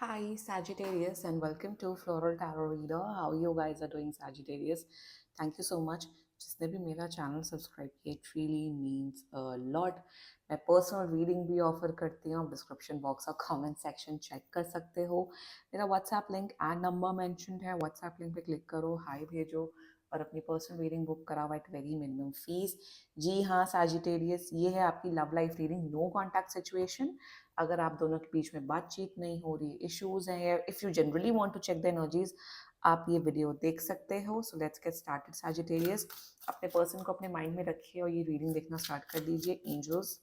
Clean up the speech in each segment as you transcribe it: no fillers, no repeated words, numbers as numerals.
Hi, Sagittarius, and welcome to Floral Tarot Reader. How you guys are doing, Sagittarius? Thank you so much. जिसने भी मेरा channel subscribe किया, it really means a lot. मैं personal reading भी offer करती हूँ. आप description box और कमेंट सेक्शन चेक कर सकते हो. मेरा WhatsApp link and number mentioned है. व्हाट्सएप लिंक पे क्लिक करो, हाय भेजो और अपनी पर्सनल रीडिंग बुक कराओ एट वेरी मिनिमम फीस. जी हाँ, सैजिटेरियस, ये है आपकी love life reading. No contact situation. अगर आप दोनों के बीच में बातचीत नहीं हो रही, इश्यूज हैं, if you generally want to check the energies, आप ये वीडियो देख सकते हो. So let's get started Sagittarius. अपने पर्सन को अपने माइंड में रखिए और ये रीडिंग देखना स्टार्ट कर दीजिए. Angels,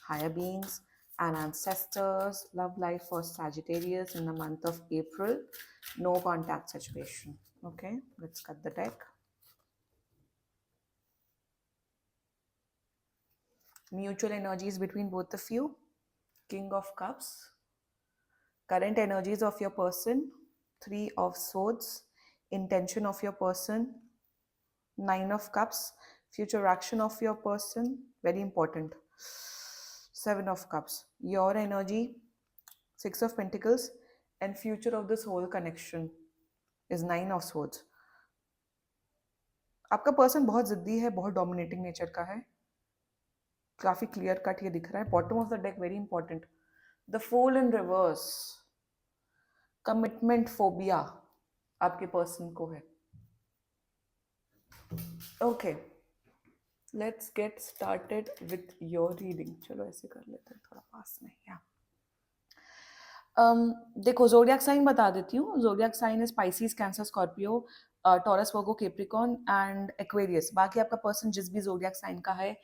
higher beings and ancestors, love life for Sagittarius in the month of April. No contact situation. Okay, let's cut the deck. Mutual energies between both of you. King of Cups. Current energies of your person. Three of Swords. Intention of your person. Nine of Cups. Future action of your person. Very important. Seven of Cups. Your energy. Six of Pentacles. And future of this whole connection is Nine of Swords. आपका person बहुत जिद्दी है, बहुत dominating nature का है. काफी clear cut ये दिख रहा है. Bottom of the deck very important. The fool in reverse. Commitment phobia आपके पर्सन को है. Okay, let's get started with your reading. चलो ऐसे कर लेते हैं थोड़ा पास में. या देखो, जोडियक साइन बता देती हूँ. Zodiac sign is Pisces, Cancer, Scorpio, Taurus, Virgo, Capricorn and Aquarius. बाकी आपका पर्सन जिस भी जोडियक साइन का है,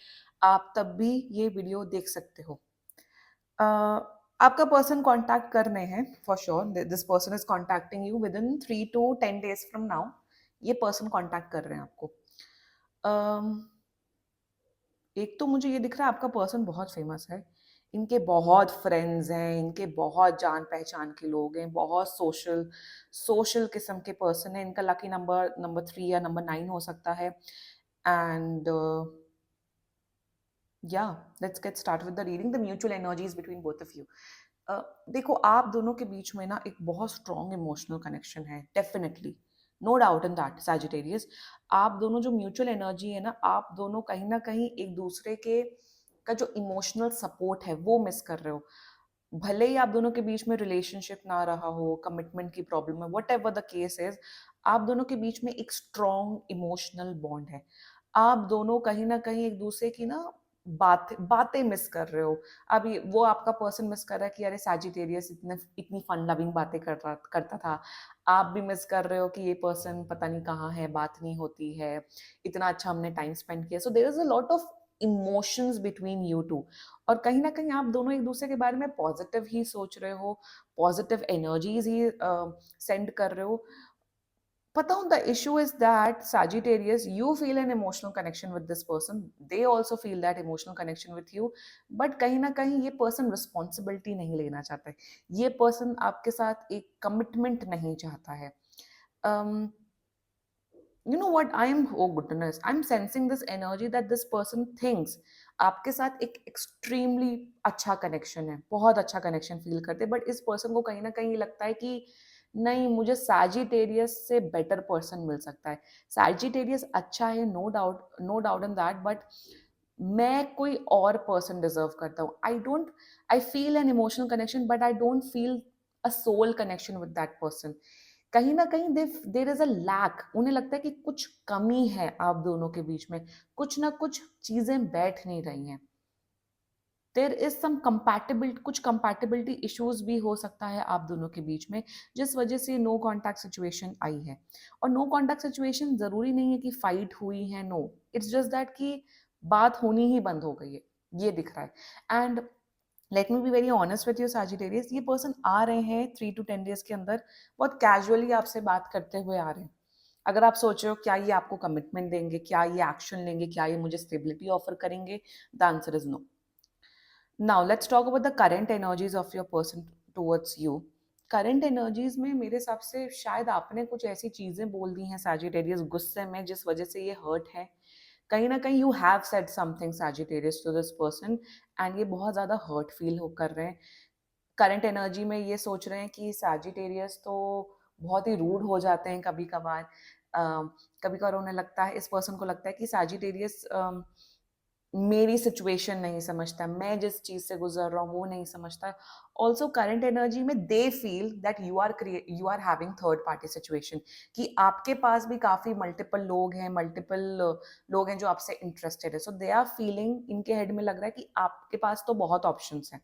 आप तब भी ये वीडियो देख सकते हो. आपका पर्सन कांटेक्ट कर रहे हैं for sure. This person is contacting you with in 3 to 10 days from now. ये पर्सन कांटेक्ट कर रहे हैं आपको. एक तो मुझे ये दिख रहा है आपका पर्सन बहुत फेमस है. इनके बहुत फ्रेंड्स हैं, इनके बहुत जान पहचान के लोग हैं, बहुत सोशल सोशल किस्म के पर्सन है. इनका लकी नंबर नंबर 3 या नंबर 9 हो सकता है. एंड या let's get start with the reading. The mutual energies between both of you. देखो, आप दोनों के बीच में ना एक बहुत स्ट्रॉन्ग इमोशनल कनेक्शन है. Definitely, no doubt in that Sagittarius. आप दोनों जो म्यूचुअल एनर्जी है ना, आप दोनों कहीं ना कहीं एक दूसरे के का जो इमोशनल सपोर्ट है वो मिस कर रहे हो. भले ही आप दोनों के बीच में रिलेशनशिप ना रहा हो, कमिटमेंट की प्रॉब्लम है, what ever the case is, आप दोनों के बीच में एक स्ट्रॉन्ग इमोशनल बॉन्ड है. आप दोनों कहीं ना कहीं एक दूसरे की ना बातें मिस कर रहे हो. अभी वो आपका पर्सन मिस कर रहा है कि अरे सैजिटेरियस इतने इतनी फन लविंग बातें करता था. आप भी मिस कर रहे हो कि ये पर्सन पता नहीं कहाँ है, बात नहीं होती है, इतना अच्छा हमने टाइम स्पेंड किया. So there is a lot of emotions between you two. और कहीं ना कहीं आप दोनों एक दूसरे के बारे में पॉजिटिव ही सोच रहे हो, पॉजिटिव एनर्जीज ही सेंड कर रहे हो. पता हूँ, the issue is that Sagittarius, you feel an emotional connection with this person. They also feel that emotional connection with you. But कहीं ना कहीं ये पर्सन रिस्पॉन्सिबिलिटी नहीं लेना चाहता है. ये पर्सन आपके साथ एक कमिटमेंट नहीं चाहता है. You know what, I am, oh goodness, I'm sensing this energy that this person thinks आपके साथ एक एक्सट्रीमली अच्छा कनेक्शन है, बहुत अच्छा कनेक्शन फील करते हैं. बट इस पर्सन को कहीं ना कहीं लगता है कि नहीं, मुझे सैजिटेरियस से बेटर पर्सन मिल सकता है. सैजिटेरियस अच्छा है, no doubt in that. But मैं कोई और पर्सन डिजर्व करता हूँ. I feel an emotional connection but I don't feel a soul connection with that person. कहीं ना कहीं देर इज अ लैक. उन्हें लगता है कि कुछ कमी है आप दोनों के बीच में, कुछ ना कुछ चीजें बैठ नहीं रही हैं. देर इज सम कंपैटिबिलिटी, कुछ कंपैटिबिलिटी इश्यूज भी हो सकता है आप दोनों के बीच में, जिस वजह से नो कॉन्टैक्ट सिचुएशन आई है. और नो कॉन्टैक्ट सिचुएशन जरूरी नहीं है कि फाइट हुई है. नो, इट्स जस्ट दैट कि बात होनी ही बंद हो गई है, ये दिख रहा है. And let me be very honest with you Sagittarius. ये पर्सन आ रहे हैं 3 to 10 days के अंदर, बहुत कैजुअली आपसे बात करते हुए आ रहे हैं. अगर आप सोच रहे हो क्या ये आपको कमिटमेंट देंगे, क्या ये एक्शन लेंगे, क्या ये मुझे स्टेबिलिटी ऑफर करेंगे, the answer is no. Now let's talk about the current energies of your person towards you. Current energies में मेरे हिसाब से शायद आपने कुछ ऐसी चीजें बोल दी हैं सैजिटेरियस गुस्से में, जिस वजह से ये हर्ट है. कहीं ना कहीं you have said something Sagittarius to this person and ये बहुत ज्यादा हर्ट फील हो कर रहे हैं. करंट एनर्जी में ये सोच रहे हैं कि सैजिटेरियस तो बहुत ही रूड हो जाते हैं कभी-कभार। कभी-कभार उन्हें लगता है, इस पर्सन को लगता है कि सैजिटेरियस मेरी सिचुएशन नहीं समझता, मैं जिस चीज़ से गुज़र रहा हूँ वो नहीं समझता। ऑल्सो करंट एनर्जी में they feel that you are having third party situation, कि आपके पास भी काफ़ी मल्टीपल लोग हैं, मल्टीपल लोग हैं जो आपसे इंटरेस्टेड है। सो दे आर फीलिंग, इनके हेड में लग रहा है कि आपके पास तो बहुत ऑप्शंस हैं।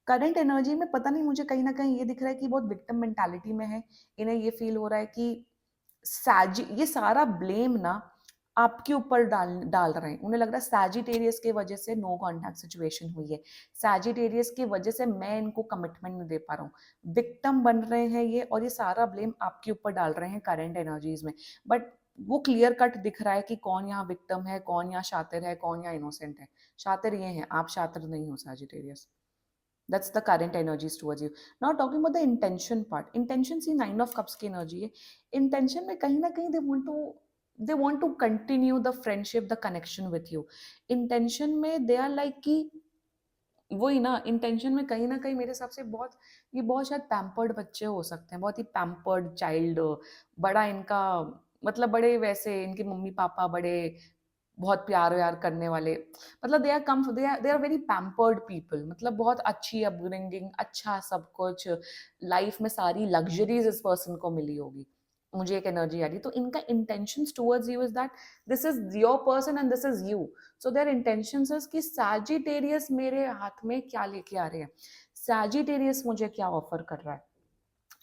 करंट एनर्जी में पता नहीं, मुझे कहीं न कहीं ये दिख रहा है कि बहुत विक्टिम मेंटालिटी में है। इन्हें ये फ़ील हो रहा है कि ये सारा ब्लेम ना आपके ऊपर डाल डाल रहे हैं। उन्हें लग रहा है सैजिटेरियस की वजह से नो कॉन्टैक्ट सिचुएशन हुई है। सैजिटेरियस की वजह से मैं इनको कमिटमेंट नहीं दे पा रहा हूँ। विक्टिम बन रहे हैं ये, और ये सारा ब्लेम आपके ऊपर डाल रहे हैं करंट एनर्जीज़ में। बट वो क्लियर कट दिख रहा है कि कौन यहाँ विक्टिम है, कौन यहाँ शातिर है, कौन यहाँ इनोसेंट है। शातिर ये हैं, आप शातिर नहीं हो Sagittarius. That's the current energies towards you. Now talking about the intention part. Intention see 9 of cups की energy है. Intention में कहीं ना कहीं they want to continue the friendship, the connection with you. Intention में they are like कि वही ना, इंटेंशन में कहीं ना कहीं मेरे हिसाब से बहुत शायद पैम्पर्ड बच्चे हो सकते हैं, बहुत ही पैम्पर्ड चाइल्ड। बड़ा इनका मतलब बड़े वैसे इनके मम्मी पापा बड़े बहुत प्यार व्यार करने वाले, मतलब they are very pampered people, मतलब बहुत अच्छी अपब्रिंगिंग, अच्छा सब कुछ, लाइफ में सारी लग्जरीज इस पर्सन को मिली होगी। मुझे एक एनर्जी आ रही है, तो इनका intentions towards you is that this is your person and this is you. So their intentions is कि सैजिटेरियस मेरे हाथ में क्या लेके आ रहे हैं, सैजिटेरियस मुझे क्या ऑफर कर रहा है।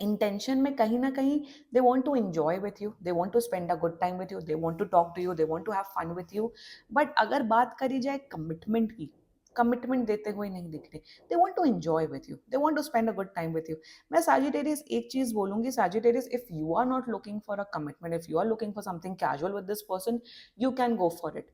इंटेंशन में कहीं ना कहीं they want to enjoy with you, they want to spend a good time with you, they want to talk to you, they want to have fun with you। But अगर बात करी जाए कमिटमेंट की, commitment देते हुए नहीं दिख रहे। They want to enjoy with you, they want to spend a good time with you। मैं सैजिटेरियस एक चीज बोलूंगी, Sagittarius if you are not looking for a commitment, if you are looking for something casual with this person, you can go for it.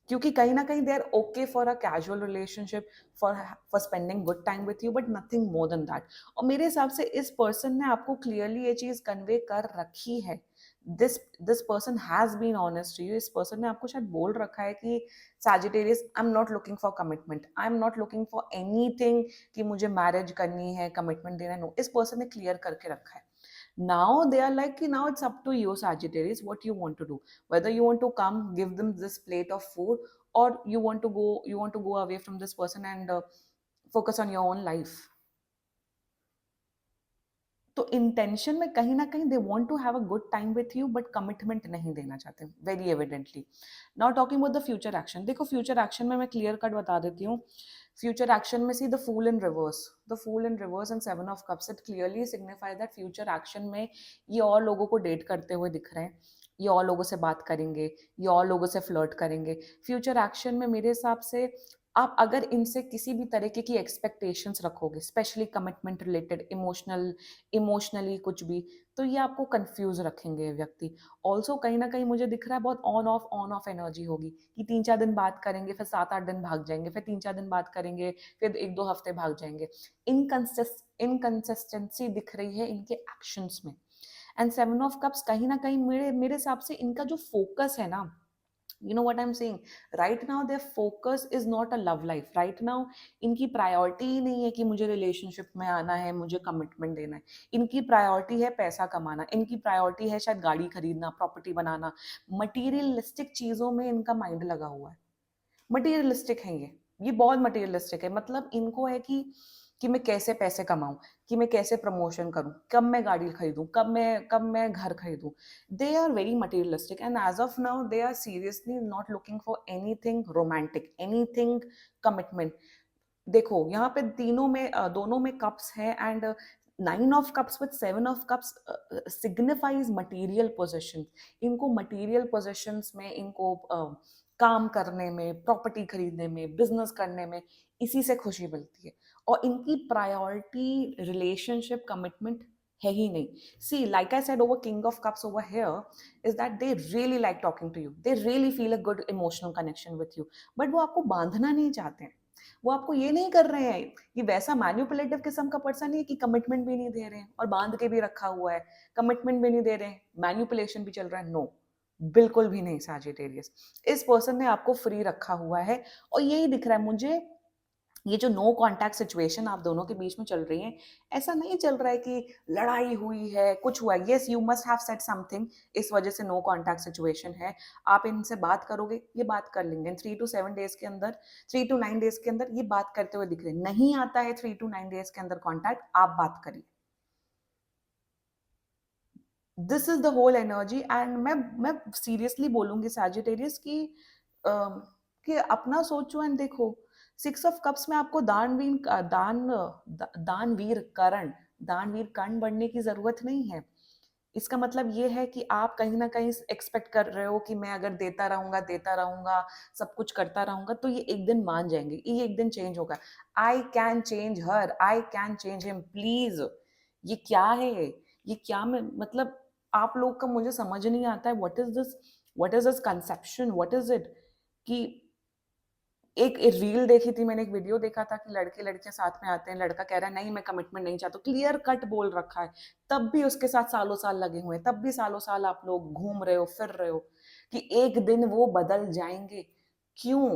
क्योंकि कहीं ना कहीं they are okay for a casual relationship, for spending good time with you, but nothing more than that. और मेरे हिसाब से इस person ने आपको क्लियरली ये चीज कन्वे कर रखी है। This this person has been honest to you. इस पर्सन ने आपको शायद बोल रखा है कि Sagittarius, I am not looking for commitment, I am not looking for anything कि मुझे मैरिज करनी है, कमिटमेंट देना है। नो, इस पर्सन ने क्लियर करके रखा है। Now they are like, now it's up to you, Sagittarius, what you want to do. Whether you want to come, give them this plate of food, or you want to go away from this person and focus on your own life. तो intention में कहीं ना कहीं they want to have a good time with you, but commitment नहीं देना चाहते, very evidently. Now talking about the future action, देखो future action में मैं क्लियर कट बता देती हूँ। फ्यूचर एक्शन में see the fool in reverse, the fool in reverse and 7 of cups, it clearly signify that future action में ये और लोगों को डेट करते हुए दिख रहे हैं, ये और लोगों से बात करेंगे, ये और लोगों से फ्लर्ट करेंगे। फ्यूचर एक्शन में मेरे हिसाब से आप अगर इनसे किसी भी तरीके की एक्सपेक्टेशंस रखोगे, स्पेशली कमिटमेंट रिलेटेड, इमोशनली कुछ भी, तो ये आपको कंफ्यूज रखेंगे व्यक्ति। ऑल्सो कहीं ना कहीं मुझे दिख रहा है बहुत ऑन ऑफ एनर्जी होगी, कि 3-4 दिन बात करेंगे, फिर 7-8 दिन भाग जाएंगे, फिर 3-4 दिन बात करेंगे, फिर 1-2 हफ्ते भाग जाएंगे। इनकंसिस्टेंसी दिख रही है इनके एक्शंस में। एंड 7 of cups कहीं ना कहीं मेरे मेरे हिसाब से इनका जो फोकस है ना, you know what I'm saying, right now their focus is not a love life right now। इनकी प्रायोरिटी ही नहीं है कि मुझे रिलेशनशिप में आना है, मुझे कमिटमेंट देना है। इनकी प्रायोरिटी है पैसा कमाना, इनकी प्रायोरिटी है शायद गाड़ी खरीदना, प्रॉपर्टी बनाना, मटीरियलिस्टिक चीजों में इनका माइंड लगा हुआ है। मटेरियलिस्टिक है ये बहुत मटेरियलिस्टिक है। मतलब इनको है कि मैं कैसे पैसे कमाऊं, कि मैं कैसे प्रमोशन करूं, कब मैं गाड़ी खरीदूं, कब मैं घर खरीदूं। They are very materialistic and as of now they are seriously not looking for anything romantic, anything commitment. देखो यहाँ पे तीनों में दोनों में कप्स है, and 9 of cups with 7 of cups signifies material possession. इनको मटेरियल पोजेशंस में, इनको काम करने में, प्रॉपर्टी खरीदने में, बिजनेस करने में, इसी से खुशी मिलती है। और इनकी प्रायोरिटी रिलेशनशिप कमिटमेंट है ही नहीं। See like I said over king of cups over here is that they really like talking to you, they really feel a good emotional connection with you, but वो आपको बांधना नहीं चाहते हैं। वो आपको ये नहीं कर रहे हैं, ये वैसा मैन्युपुलेटिव किस्म का पर्सन नहीं है कि कमिटमेंट भी नहीं दे रहे हैं और बांध के भी रखा हुआ है, कमिटमेंट भी नहीं दे रहे हैं, मैन्युपुलेशन भी चल रहा है। नो, बिल्कुल भी नहीं सैजिटेरियस। इस पर्सन ने आपको फ्री रखा हुआ है, और यही दिख रहा है मुझे। ये जो नो कॉन्टैक्ट सिचुएशन आप दोनों के बीच में चल रही है, ऐसा नहीं चल रहा है कि लड़ाई हुई है, कुछ हुआ है। Yes, you must have said something, इस वजह से नो कॉन्टैक्ट सिचुएशन है। आप इनसे बात करोगे, ये बात कर लेंगे। 3 टू 7 डेज़ के अंदर, 3 टू 9 डेज़ के अंदर ये बात करते हुए दिख रहे हैं। नहीं आता है 3 टू 9 डेज़ के अंदर कॉन्टैक्ट, आप बात करिए। This is the whole energy and मैं सीरियसली बोलूँगी सैजिटेरियस कि अपना सोचो एंड देखो। 6 ऑफ कप्स में आपको दानवीर कर्ण बनने की ज़रूरत नहीं है। इसका मतलब ये है कि आप कहीं न कहीं एक्सपेक्ट कर रहे हो कि मैं अगर देता रहूँगा, सब कुछ करता रहूँगा, तो ये एक दिन मान जाएँगे, ये एक दिन चेंज होगा। I can change her, I can change him, please. ये क्या है? ये क्या मैं मतलब आप लोग का मुझे समझ नहीं आता है what is this conception, what is it? कि एक रील देखी थी मैंने, एक वीडियो देखा था कि लड़के-लड़कियाँ साथ में आते हैं, लड़का कह रहा है नहीं मैं कमिटमेंट नहीं चाहता, क्लियर कट बोल रखा है। तब भी उसके साथ सालों-साल लगे हुए हैं, तब भी सालों-साल आप लोग घूम रहे हो, फिर रहे हो कि एक दिन वो बदल जाएँगे। क्यों?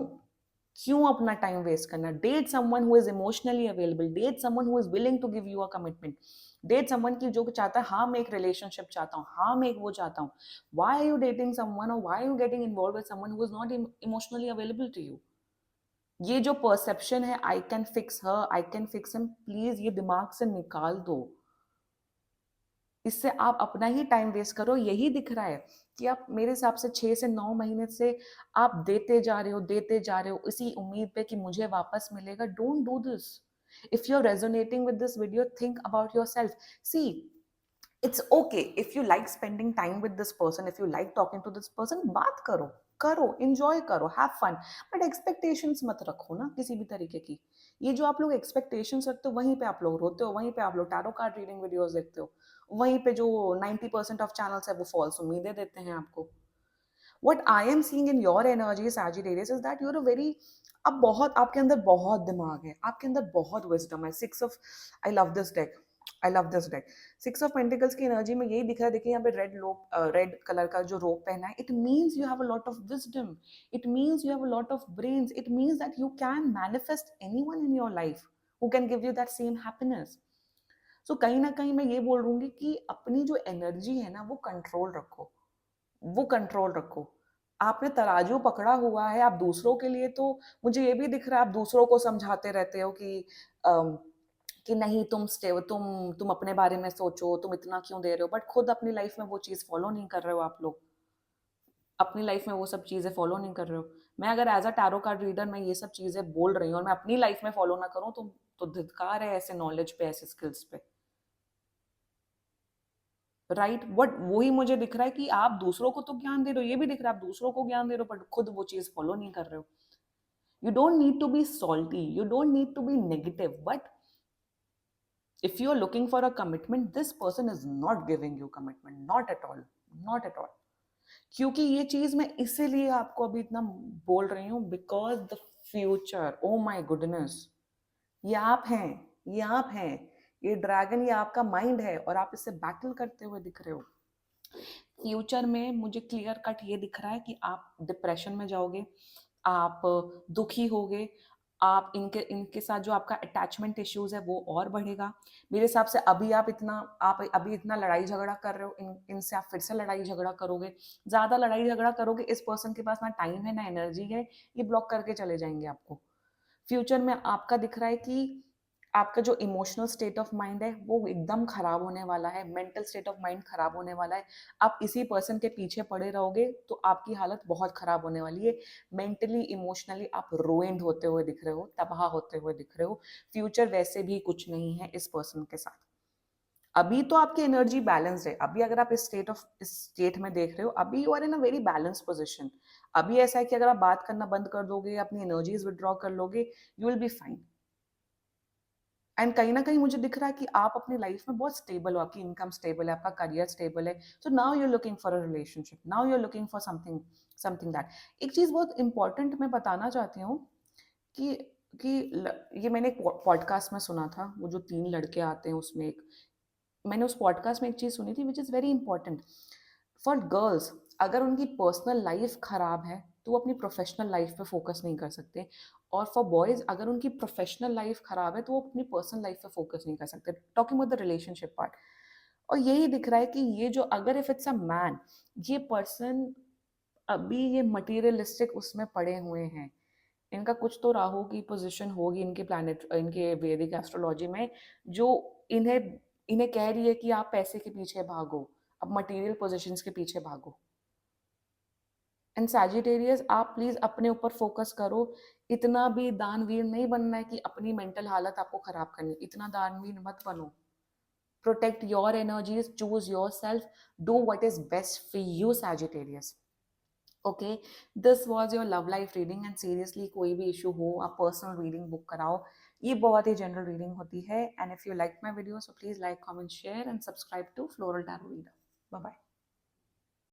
क्यों अपना टाइम वेस्ट करना? Date someone who is emotionally available, date someone who is willing to give you a commitment, date someone की जो चाहता है, हाँ, मैं एक रिलेशनशिप चाहता हूँ, हाँ, मैं एक वो चाहता हूँ। Why are you dating someone और why are you getting involved with someone who is not emotionally available to you? ये जो परसेप्शन है I can fix her, I can fix him, please ये दिमाग से निकाल दो। इससे आप अपना ही टाइम वेस्ट करो। यही दिख रहा है कि आप मेरे हिसाब से 6 से 9 महीने से आप देते जा रहे हो इसी उम्मीद पे कि मुझे वापस मिलेगा। Don't do this. If you are resonating with this video, think about yourself. See, it's okay if you like spending time with this person, if you like talking to this person, बात करो, enjoy करो, have fun. But expectations मत रखो ना किसी भी तरीके की। ये जो आप लोग एक्सपेक्टेशंस रखते हो, वहीं पे आप लोग रोते हो, वहीं पे आप लोग टैरो कार्ड रीडिंग वीडियोस देखते हो, वहीं पे जो 90% ऑफ चैनल्स है वो फॉल्स उम्मीदें देते हैं आपको। What I am seeing in your energy Sagittarius is that you are a very, अब बहुत आपके अंदर बहुत दिमाग है, आपके अंदर बहुत विजडम है। Six of, I love this deck, I love this deck. Six of pentacles की एनर्जी में यही दिख रहा है। देखिए यहाँ पे रेड कलर का जो रोप पहना है, it means you have a lot of wisdom, it means you have a lot of brains, it means that you can manifest anyone in your life who can give you that same happiness. So कहीं ना कहीं मैं ये बोल रहूंगी कि अपनी जो एनर्जी है ना वो कंट्रोल रखो, वो कंट्रोल रखो। आपने तराजू पकड़ा हुआ है, आप दूसरों के लिए, तो मुझे ये भी दिख रहा है आप दूसरों को समझाते रहते हो अम, कि नहीं तुम अपने बारे में सोचो, तुम इतना क्यों दे रहे हो, बट खुद अपनी लाइफ में वो चीज़ फॉलो नहीं कर रहे हो। आप लोग अपनी लाइफ में वो सब चीज़ें फॉलो नहीं कर रहे हो। मैं अगर as a tarot card reader मैं ये सब चीज़ें बोल रही हूँ और मैं अपनी लाइफ में फॉलो ना करूँ, तो धिक्कार है ऐसे नॉलेज पे, ऐसे स्किल्स पे। राइट, बट वही मुझे दिख रहा है कि आप दूसरों को तो ज्ञान दे रहे हो, ये भी दिख रहा है आप दूसरों को ज्ञान दे रहे हो, बट खुद वो चीज फॉलो नहीं कर रहे हो। You don't need to be salty, you don't need to be negative, but if you are looking for a commitment, this person is not giving you commitment, not at all, not at all. क्योंकि ये चीज मैं इसीलिए आपको अभी इतना बोल रही हूँ, because the future, oh my goodness, ये आप हैं, ये आप हैं, ये ड्रैगन, ये आपका माइंड है और आप इससे बैटल करते हुए दिख रहे हो। फ्यूचर में मुझे क्लियर कट ये दिख रहा है कि आप डिप्रेशन में जाओगे, आप दुखी होगे, आप इनके इनके साथ जो आपका अटैचमेंट इश्यूज है वो और बढ़ेगा। मेरे हिसाब से आप अभी इतना लड़ाई झगड़ा कर रहे हो, इनसे आप फिर से लड़ाई झगड़ा करोगे, ज्यादा लड़ाई झगड़ा करोगे, इस पर्सन के पास ना टाइम है ना एनर्जी है, ये ब्लॉक करके चले जाएंगे आपको। फ्यूचर में आपका दिख रहा है कि आपका जो इमोशनल स्टेट ऑफ माइंड है वो एकदम खराब होने वाला है, मेंटल स्टेट ऑफ माइंड खराब होने वाला है। आप इसी पर्सन के पीछे पड़े रहोगे तो आपकी हालत बहुत खराब होने वाली है। मेंटली इमोशनली आप रुइंड होते हुए दिख रहे हो, तबाह होते हुए दिख रहे हो। फ्यूचर वैसे भी कुछ नहीं है इस पर्सन के साथ। अभी तो आपकी एनर्जी बैलेंस्ड है, अभी अगर आप इस स्टेट में देख रहे हो, अभी you are in a very balance position. अभी ऐसा है कि अगर आप बात करना बंद कर दोगे, अपनी एनर्जीज विड्रॉ कर लोगे, you will be fine. And कहीं ना कहीं मुझे दिख रहा है कि आप अपनी लाइफ में बहुत स्टेबल हो, आपकी इनकम स्टेबल है, आपका करियर स्टेबल है। So now you are looking for a relationship, now you are looking for something, something that. एक चीज बहुत इंपॉर्टेंट मैं बताना चाहती हूँ कि ये मैंने एक पॉडकास्ट में सुना था, वो जो 3 लड़के आते हैं उसमें एक, मैंने उस पॉडकास्ट में एक चीज सुनी थी which is very important for girls. अगर उनकी पर्सनल लाइफ खराब है तो वो अपनी प्रोफेशनल लाइफ पे फोकस नहीं कर सकते, और फॉर बॉयज़ अगर उनकी प्रोफ़ेशनल लाइफ़ ख़राब है, तो वो अपनी पर्सनल लाइफ़ पे फ़ोकस नहीं कर सकते। Talking about the relationship part. और यही दिख रहा है कि ये जो अगर इफ इट्स अ मैन, ये पर्सन अभी ये मटीरियलिस्टिक उसमें पड़े हुए हैं। इनका कुछ तो राहु की पोज़ीशन होगी इनके प्लैनेट इनके वैदिक एस्ट्रोलॉजी में, जो इन्हें इन्हें कह रही है कि आप पैसे के पीछे भागो, अब मटीरियल पोज़ीशंस के पीछे भागो। एंड सैजिटेरियस आप प्लीज़ अपने ऊपर फ़ोकस करो, इतना भी दानवीर नहीं बनना है कि अपनी मेंटल हालत आपको ख़राब करनी है, इतना दानवीर मत बनो। Protect your energies, choose yourself, do what is best for you, Sagittarius. Okay, this was your love life reading and seriously कोई भी issue हो आप personal reading book कराओ, ये बहुत ही general reading होती है and if you like my video so please like, comment, share and subscribe to Floral Tarot Reader. Bye bye.